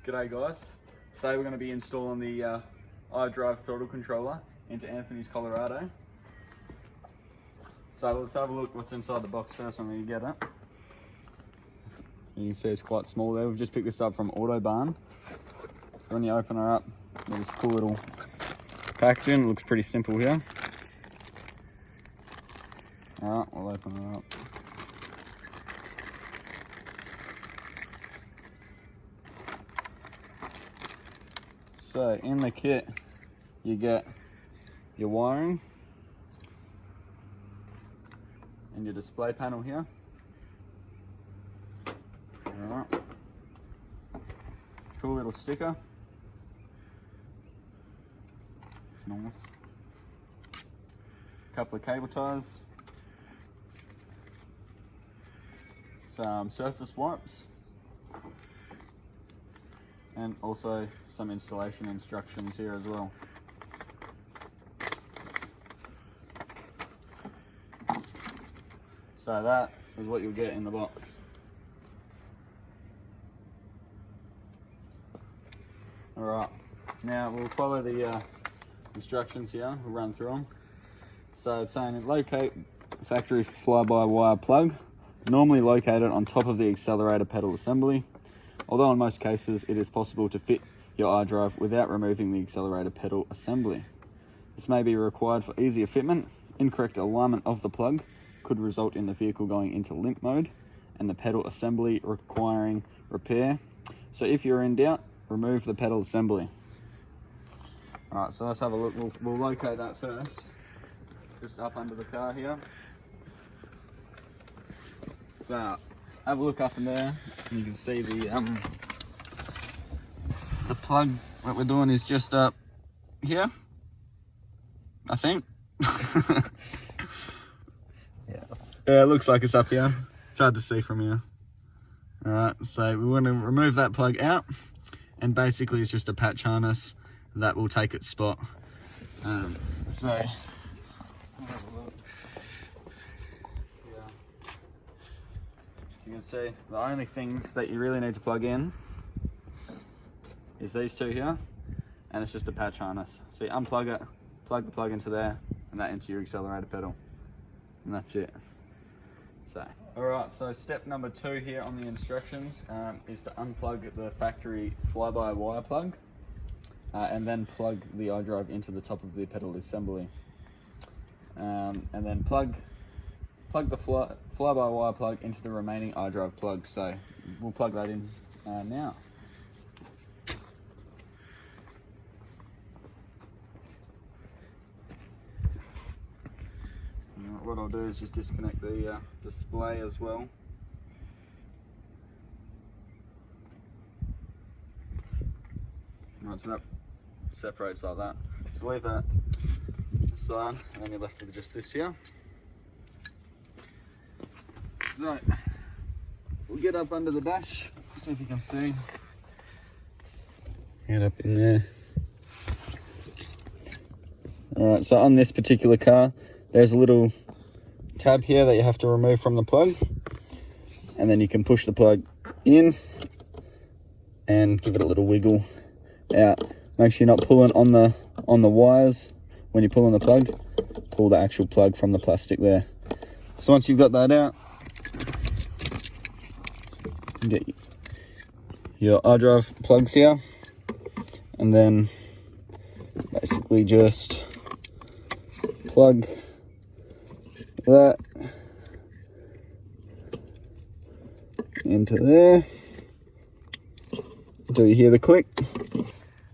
G'day guys. Today we're going to be installing the iDrive Throttle Controller into Anthony's Colorado. So let's have a look what's inside the box first when we get it. You can see it's quite small there. We've just picked this up from Autobarn. When you open her up, there's this cool little packaging. It looks pretty simple here. Alright, we'll open her up. So in the kit, you get your wiring and your display panel here. Alright. Cool little sticker. It's nice. Couple of cable ties. Some surface wipes. And also some installation instructions here as well. So that is what you'll get in the box. Alright, now we'll follow the instructions here, we'll run through them. So it's saying locate factory fly-by-wire plug, normally located on top of the accelerator pedal assembly. Although in most cases it is possible to fit your iDrive without removing the accelerator pedal assembly. This may be required for easier fitment. Incorrect alignment of the plug could result in the vehicle going into limp mode and the pedal assembly requiring repair. So if you're in doubt, remove the pedal assembly. Alright, so let's have a look. We'll locate that first. Just up under the car here. So have a look up in there, and you can see the plug that we're doing is just up here, I think. Yeah, it looks like it's up here. It's hard to see from here. All right, so we want to remove that plug out, and basically it's just a patch harness that will take its spot. So. You can see the only things that you really need to plug in is these two here, and it's just a patch harness. So you unplug it, plug the plug into there, and that into your accelerator pedal, and that's it. So, alright, so step number 2 here on the instructions is to unplug the factory fly-by-wire plug, and then plug the iDrive into the top of the pedal assembly, and then plug the fly-by-wire plug into the remaining iDrive plugs. So we'll plug that in now. What I'll do is just disconnect the display as well. Right, so that separates like that. So leave that aside, and then you're left with just this here. So, we'll get up under the dash, see if you can see. Get up in there. Alright, so on this particular car, there's a little tab here that you have to remove from the plug. And then you can push the plug in and give it a little wiggle out. Make sure you're not pulling on the wires when you're pulling the plug. Pull the actual plug from the plastic there. So once you've got that out, get your iDrive plugs here, and then basically just plug that into there. Do you hear the click?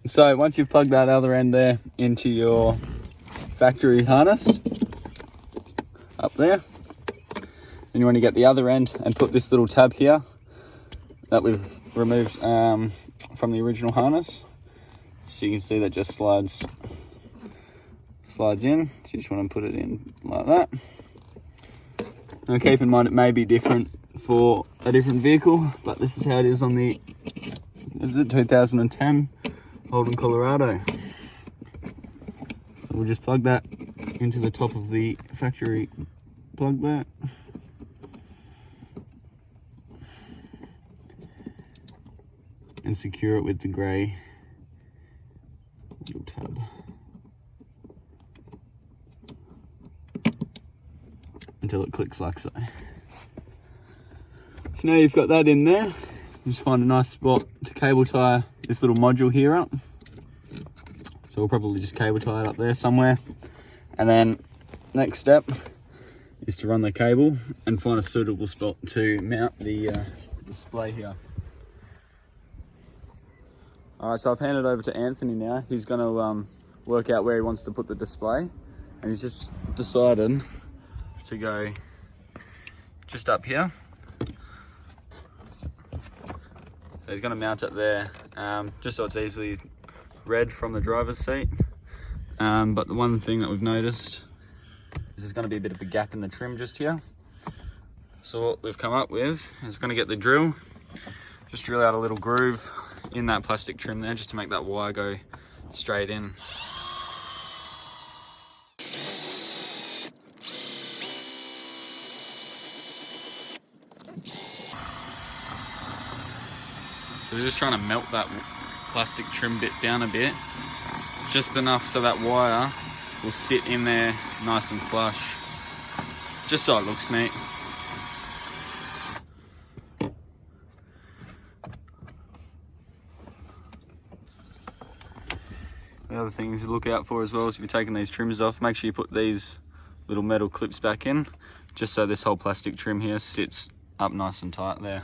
So once you've plugged that other end there into your factory harness up there, then you want to get the other end and put this little tab here that we've removed from the original harness. So you can see that just slides in. So you just want to put it in like that. Now keep in mind it may be different for a different vehicle, but this is how it is on the 2010 Holden Colorado. So we'll just plug that into the top of the factory plug there. and secure it with the grey little tab. Until it clicks like so. So now you've got that in there, just find a nice spot to cable tie this little module here up. So we'll probably just cable tie it up there somewhere. And then next step is to run the cable and find a suitable spot to mount the display here. All right, so I've handed over to Anthony now. He's gonna work out where he wants to put the display, and he's just decided to go just up here. So he's gonna mount it there, just so it's easily read from the driver's seat. But the one thing that we've noticed is there's gonna be a bit of a gap in the trim just here. So what we've come up with is we're gonna get the drill, just drill out a little groove in that plastic trim there, just to make that wire go straight in. So we're just trying to melt that plastic trim bit down a bit, just enough so that wire will sit in there nice and flush, just so it looks neat. The other things to look out for as well is if you're taking these trims off, make sure you put these little metal clips back in, just so this whole plastic trim here sits up nice and tight there.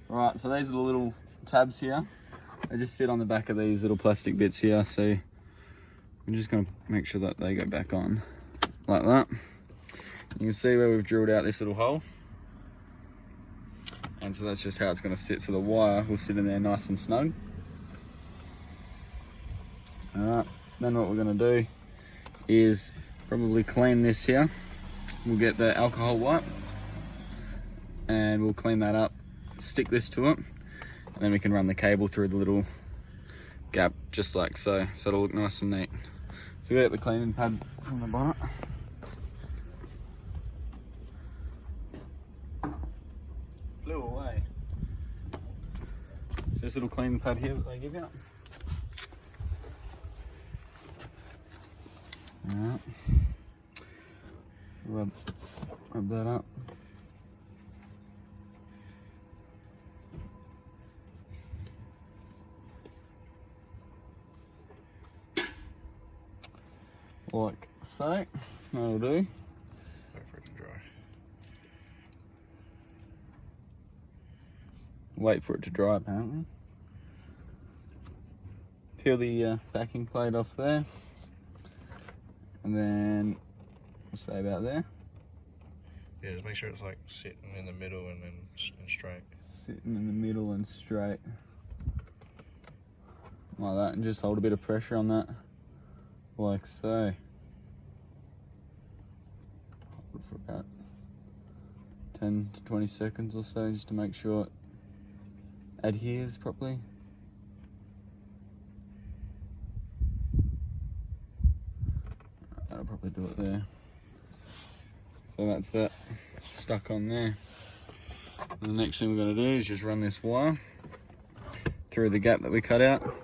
Right, so these are the little tabs here. They just sit on the back of these little plastic bits here, so I'm just going to make sure that they go back on like that. You can see where we've drilled out this little hole. And so that's just how it's going to sit, so the wire will sit in there nice and snug. Alright, then what we're going to do is probably clean this here. We'll get the alcohol wipe and we'll clean that up, stick this to it, and then we can run the cable through the little gap just like so, so it'll look nice and neat. So we get the cleaning pad from the bonnet. Flew away. This little cleaning pad here that they give you. Alright. Rub that up. Like so, that'll do. Wait for it to dry. Wait for it to dry, apparently. Peel the backing plate off there, and then we'll say about there. Yeah, just make sure it's like sitting in the middle and then straight. Sitting in the middle and straight, like that, and just hold a bit of pressure on that, like so. Hold it for about 10 to 20 seconds or so, just to make sure it adheres properly. That'll probably do it there. So that's that stuck on there. And the next thing we're going to do is just run this wire through the gap that we cut out.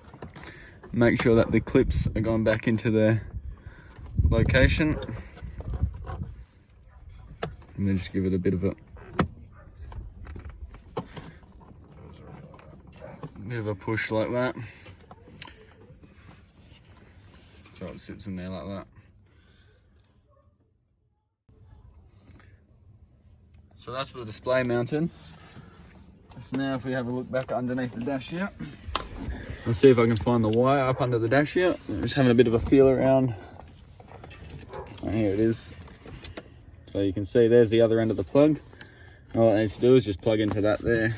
Make sure that the clips are going back into their location. And then just give it a bit of a push like that. So it sits in there like that. So that's the display mounted. So now if we have a look back underneath the dash here, let's see if I can find the wire up under the dash here. I'm just having a bit of a feel around. And here it is. So you can see there's the other end of the plug. All it needs to do is just plug into that there.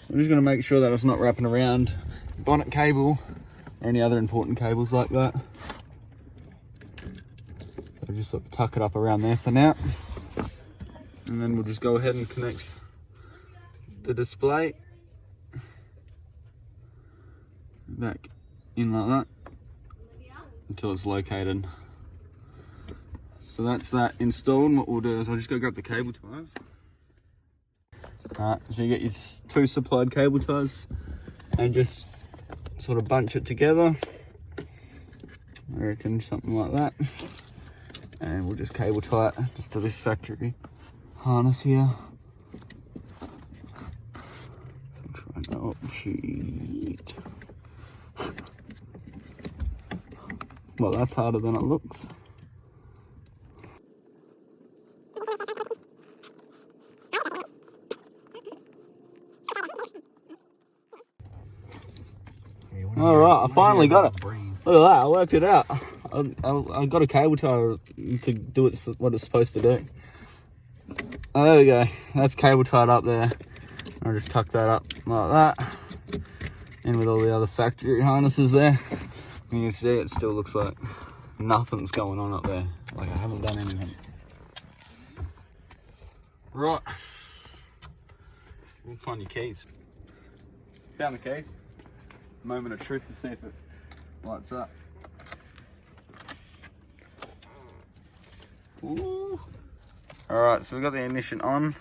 I'm just going to make sure that it's not wrapping around bonnet cable or any other important cables like that. So just sort of tuck it up around there for now. And then we'll just go ahead and connect the display back in like that until it's located. So that's that installed, and what we'll do is I'll just go grab the cable ties. Alright, so you get your 2 supplied cable ties and just sort of bunch it together. I reckon something like that. And we'll just cable tie it just to this factory harness here. Oh, shit. Well, that's harder than it looks. All right, I finally got it. Look at that, I worked it out. I got a cable tie to do what it's supposed to do. Oh, there we go. That's cable tied up there. I'll just tuck that up like that. In with all the other factory harnesses there. You can see it still looks like nothing's going on up there. Like I haven't done anything. Right. We'll find your keys. Found the keys. Moment of truth to see if it lights up. Ooh. Alright, so we've got the ignition on.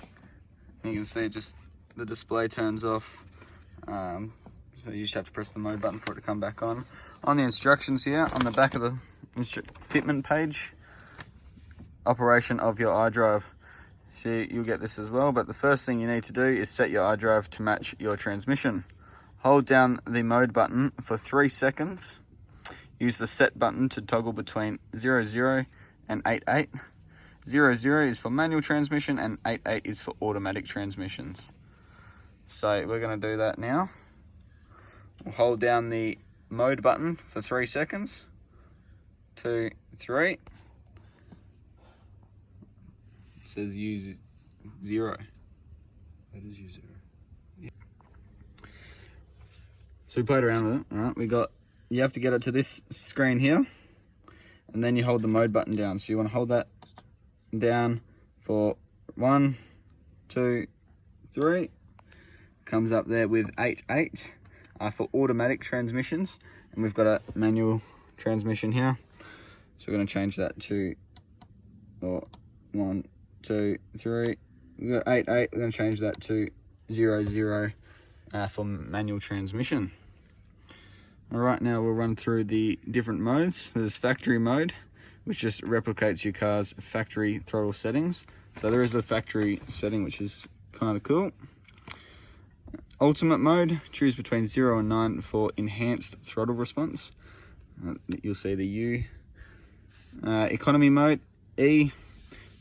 You can see just the display turns off. So you just have to press the mode button for it to come back on. On the instructions here, on the back of the fitment page, operation of your iDrive. So you'll get this as well, but the first thing you need to do is set your iDrive to match your transmission. Hold down the mode button for 3 seconds. Use the set button to toggle between 00 and 88. 00 is for manual transmission and 88 is for automatic transmissions. So we're going to do that now. We'll hold down the mode button for 3 seconds. 2, 3. It says use 0. That is use 0. So we played around with it. All right, you have to get it to this screen here, and then you hold the mode button down. So you want to hold that down for 1, 2, 3. Comes up there with 88 for automatic transmissions, and we've got a manual transmission here. So we're going to change that to 1, 2, 3. We've got 88. We're going to change that to 00 for manual transmission. All right, now we'll run through the different modes. There's factory mode, which just replicates your car's factory throttle settings. So there is a factory setting, which is kind of cool. Ultimate mode, choose between 0 and 9 for enhanced throttle response. You'll see the U. Economy mode, E,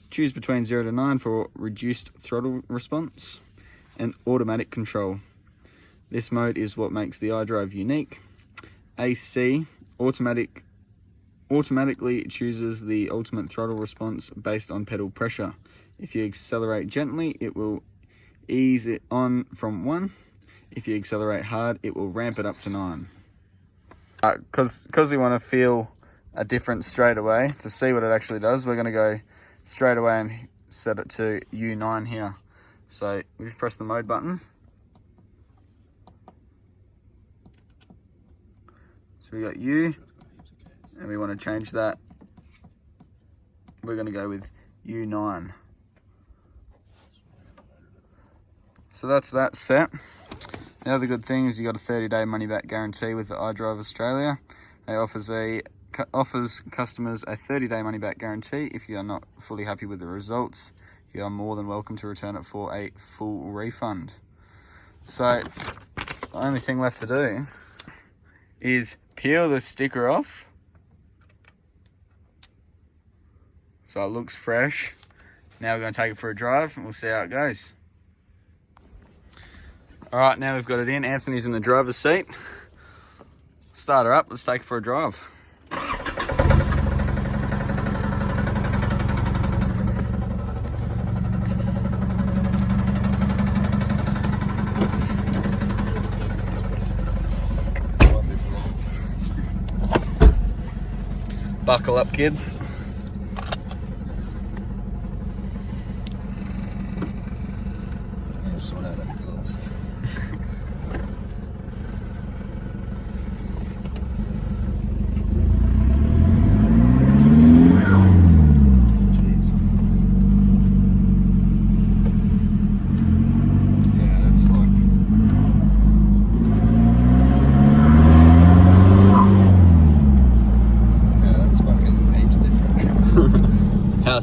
choose between 0 to 9 for reduced throttle response. And automatic control. This mode is what makes the iDrive unique. AC, automatically chooses the ultimate throttle response based on pedal pressure. If you accelerate gently, it will ease it on from 1. If you accelerate hard, it will ramp it up to 9. Because we want to feel a difference straight away, to see what it actually does, we're going to go straight away and set it to U9 here. So we just press the mode button. So we got U, and we want to change that. We're going to go with U9. So that's that set. The other good thing is you got a 30-day money-back guarantee with the iDrive Australia. They offers customers a 30-day money-back guarantee. If you are not fully happy with the results, you are more than welcome to return it for a full refund. So the only thing left to do is peel the sticker off so it looks fresh. Now we're going to take it for a drive and we'll see how it goes. All right, now we've got it in. Anthony's in the driver's seat. Start her up, let's take it for a drive. Buckle up, kids. Sort out that exhaust.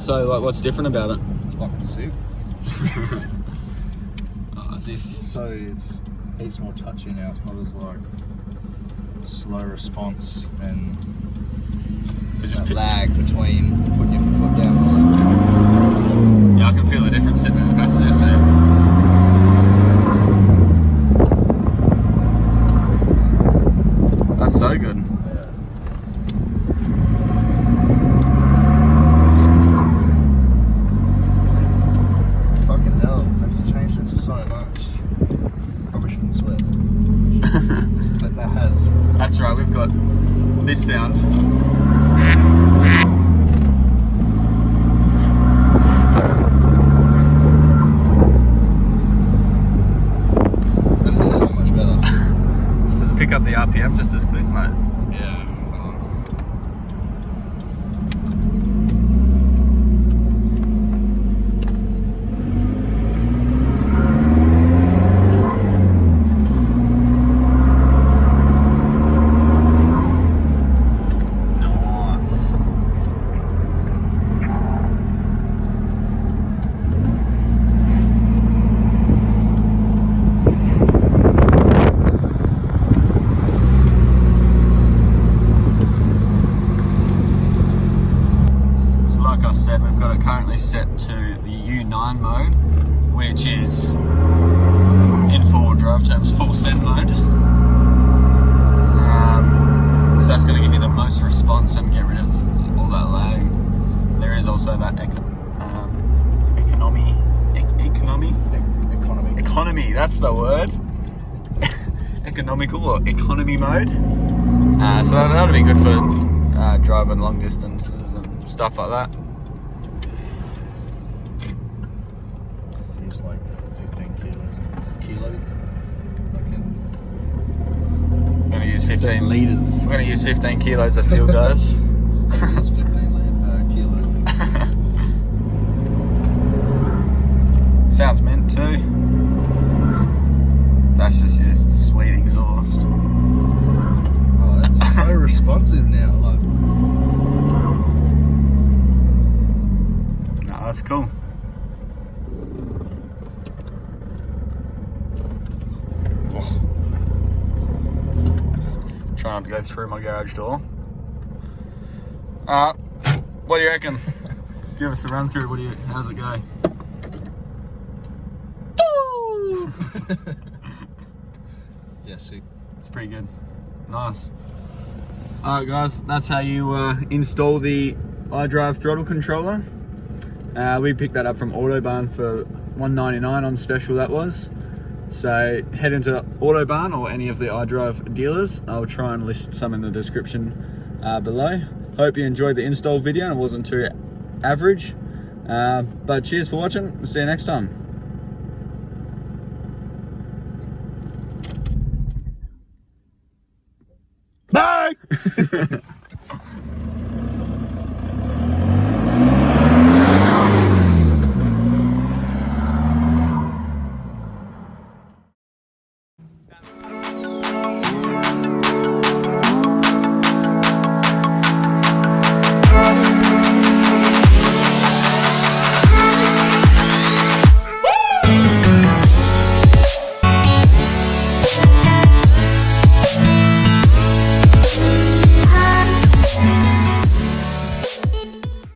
So like, what's different about it? It's fucking sick. Oh, is this? It's heaps more touchy now. It's not as like slow response and It's that just lag between putting your foot down on it. Yeah, I can feel the difference sitting in the passenger seat. That's so good. Yeah. Fucking hell, that's changed it so much. Probably shouldn't swear. But that has. That's right, we've got this sound. That is so much better. Does it pick up the RPM just as quick, mate? Yeah. Like I said, we've got it currently set to the U9 mode, which is, in four-wheel drive terms, full send mode. So that's going to give you the most response and get rid of all that lag. There is also that economy, that's the word. Economical or economy mode. So that'll be good for driving long distances and stuff like that. Use like 15 kilos. We're going to use 15 liters. We're going to use 15 kilos of fuel, guys. That's 15 kilos. Sounds mint too. That's just your sweet exhaust. Oh, that's so responsive now. Like, No, that's cool. Try not to go through my garage door. What do you reckon? Give us a run through. How's it go? yeah, sick. It's pretty good. Nice. Alright guys, that's how you install the iDrive Throttle Controller. We picked that up from Autobahn for $1.99 on special, that was. So head into Autobahn or any of the iDrive dealers. I'll try and list some in the description below. Hope you enjoyed the install video and it wasn't too average. But cheers for watching. We'll see you next time. Bye!